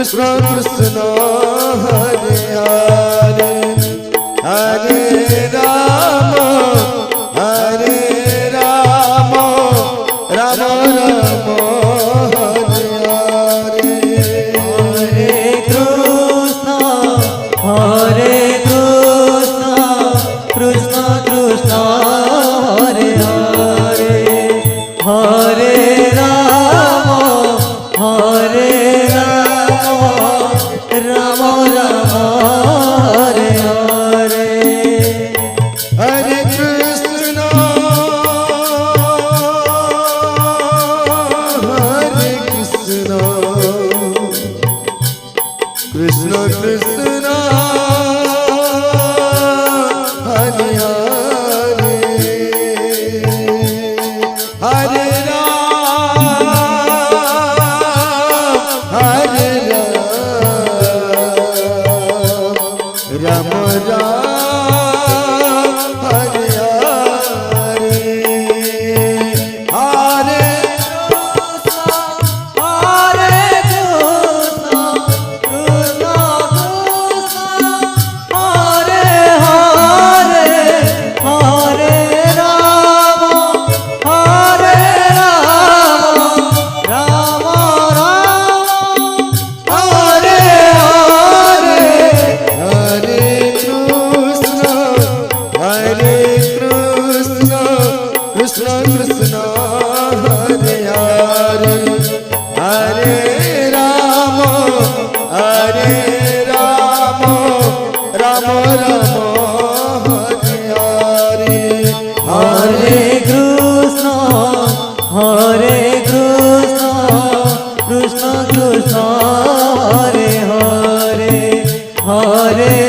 Krishna Krishna Hare Hare Hare Ram Ram Ram Hare Hare Hare Krishna Krishna Krishna Hare Hare Hare Ram Ram Ram Hare Hare Hare Krishna Krishna Krishna Hare Hare Hare Ram Hare Hare Hare Krishna Krishna Hare Hare Hare Ram Ram Ram Hare Hare Hare Krishna Krishna Krishna Hare Hare Hare